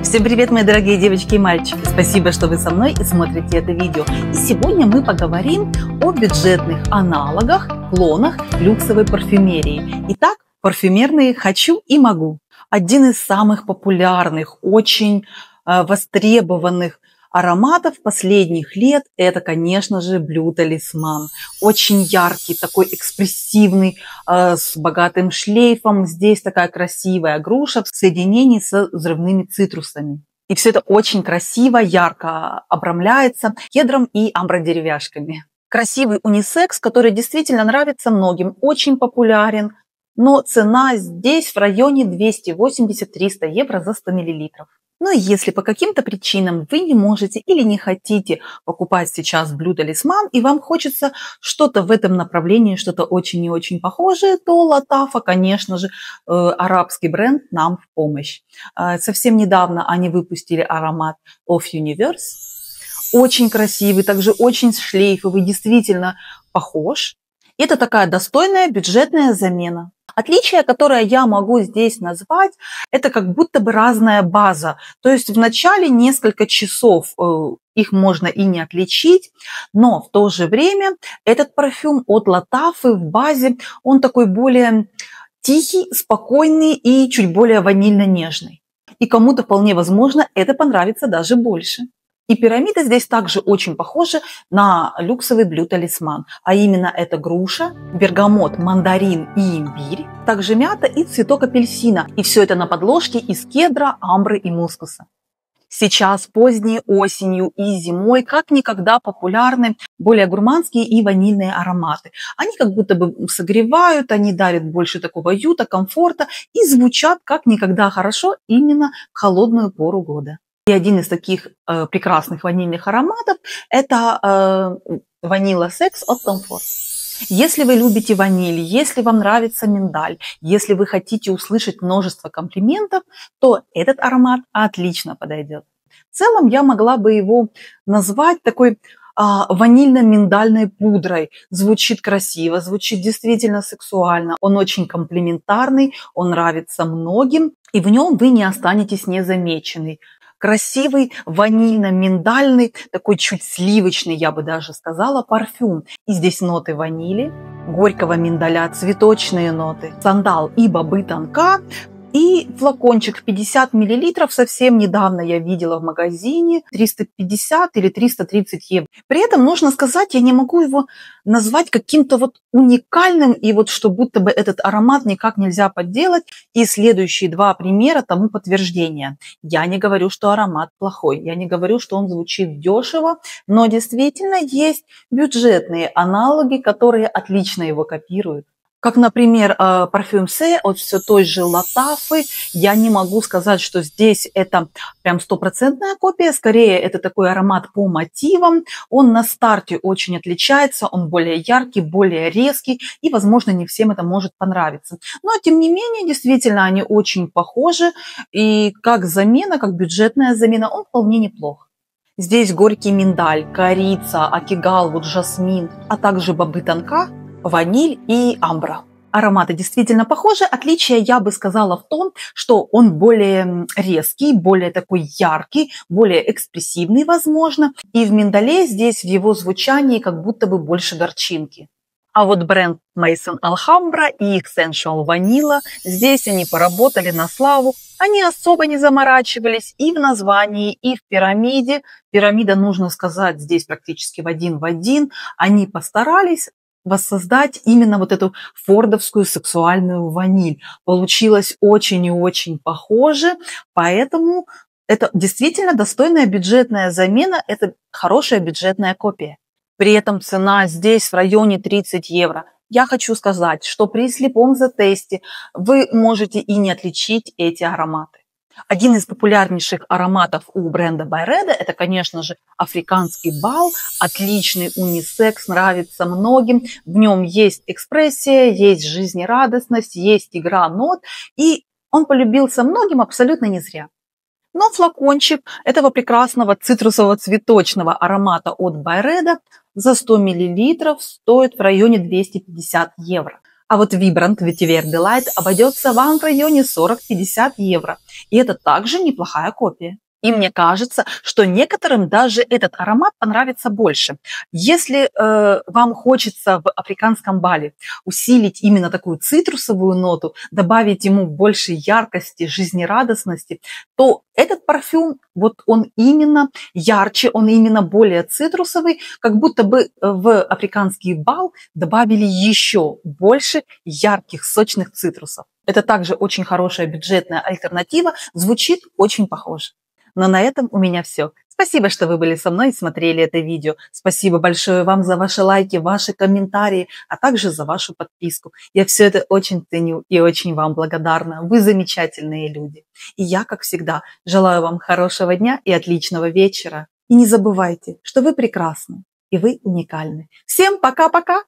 Всем привет, мои дорогие девочки и мальчики! Спасибо, что вы со мной и смотрите это видео. И сегодня мы поговорим о бюджетных аналогах, клонах люксовой парфюмерии. Итак, парфюмерные «Хочу и могу». Один из самых популярных, очень востребованных ароматов последних лет – это, конечно же, Bleu Talisman. Очень яркий, такой экспрессивный, с богатым шлейфом. Здесь такая красивая груша в соединении с взрывными цитрусами. И все это очень красиво, ярко обрамляется кедром и амбродеревяшками. Красивый унисекс, который действительно нравится многим, очень популярен. Но цена здесь в районе 280-300 евро за 100 мл. Ну и если по каким-то причинам вы не можете или не хотите покупать сейчас Bleu Talisman, и вам хочется что-то в этом направлении, что-то очень и очень похожее, то Lattafa, конечно же, арабский бренд, нам в помощь. Совсем недавно они выпустили аромат Of Universe. Очень красивый, также очень шлейфовый, действительно похож. Это такая достойная бюджетная замена. Отличие, которое я могу здесь назвать, это как будто бы разная база. То есть в начале несколько часов их можно и не отличить, но в то же время этот парфюм от Lattafa в базе, он такой более тихий, спокойный и чуть более ванильно-нежный. И кому-то вполне возможно это понравится даже больше. И пирамида здесь также очень похожа на люксовый Bleu Talisman, а именно это груша, бергамот, мандарин и имбирь, также мята и цветок апельсина. И все это на подложке из кедра, амбры и мускуса. Сейчас поздней осенью и зимой как никогда популярны более гурманские и ванильные ароматы. Они как будто бы согревают, они дарят больше такого уюта, комфорта и звучат как никогда хорошо именно в холодную пору года. И один из таких прекрасных ванильных ароматов – это Vanilla Sex от Tom Ford. Если вы любите ваниль, если вам нравится миндаль, если вы хотите услышать множество комплиментов, то этот аромат отлично подойдет. В целом я могла бы его назвать такой ванильно-миндальной пудрой. Звучит красиво, звучит действительно сексуально. Он очень комплиментарный, он нравится многим, и в нем вы не останетесь незамеченной. Красивый, ванильно-миндальный, такой чуть сливочный, я бы даже сказала, парфюм. И здесь ноты ванили, горького миндаля, цветочные ноты, сандал и бобы тонка. И флакончик 50 мл совсем недавно я видела в магазине, 350 или 330 евро. При этом нужно сказать, я не могу его назвать каким-то вот уникальным, и вот что будто бы этот аромат никак нельзя подделать. И следующие два примера тому подтверждение. Я не говорю, что аромат плохой, я не говорю, что он звучит дешево, но действительно есть бюджетные аналоги, которые отлично его копируют. Как, например, парфюм Се от все той же Lattafa. Я не могу сказать, что здесь это прям стопроцентная копия. Скорее, это такой аромат по мотивам. Он на старте очень отличается. Он более яркий, более резкий. И, возможно, не всем это может понравиться. Но, тем не менее, действительно, они очень похожи. И как замена, как бюджетная замена, он вполне неплох. Здесь горький миндаль, корица, акигал, вот жасмин, а также бобы тонка, ваниль и амбра. Ароматы действительно похожи. Отличие, я бы сказала, в том, что он более резкий, более такой яркий, более экспрессивный, возможно. И в миндале здесь в его звучании как будто бы больше горчинки. А вот бренд Maison Alhambra и их Sensual Vanilla, здесь они поработали на славу. Они особо не заморачивались и в названии, и в пирамиде. Пирамида, нужно сказать, здесь практически в один. Они постарались воссоздать именно вот эту фордовскую сексуальную ваниль. Получилось очень и очень похоже, поэтому это действительно достойная бюджетная замена, это хорошая бюджетная копия. При этом цена здесь в районе 30 евро. Я хочу сказать, что при слепом затесте вы можете и не отличить эти ароматы. Один из популярнейших ароматов у бренда Byredo – это, конечно же, африканский бал. Отличный унисекс, нравится многим. В нем есть экспрессия, есть жизнерадостность, есть игра нот. И он полюбился многим абсолютно не зря. Но флакончик этого прекрасного цитрусового цветочного аромата от Byredo за 100 мл стоит в районе 250 евро. А вот Vibrant Vetiver Delight обойдется вам в районе 40-50 евро. И это также неплохая копия. И мне кажется, что некоторым даже этот аромат понравится больше. Если вам хочется в африканском бале усилить именно такую цитрусовую ноту, добавить ему больше яркости, жизнерадостности, то этот парфюм, вот он именно ярче, он именно более цитрусовый, как будто бы в африканский бал добавили еще больше ярких, сочных цитрусов. Это также очень хорошая бюджетная альтернатива, звучит очень похоже. Но на этом у меня все. Спасибо, что вы были со мной и смотрели это видео. Спасибо большое вам за ваши лайки, ваши комментарии, а также за вашу подписку. Я все это очень ценю и очень вам благодарна. Вы замечательные люди. И я, как всегда, желаю вам хорошего дня и отличного вечера. И не забывайте, что вы прекрасны и вы уникальны. Всем пока-пока!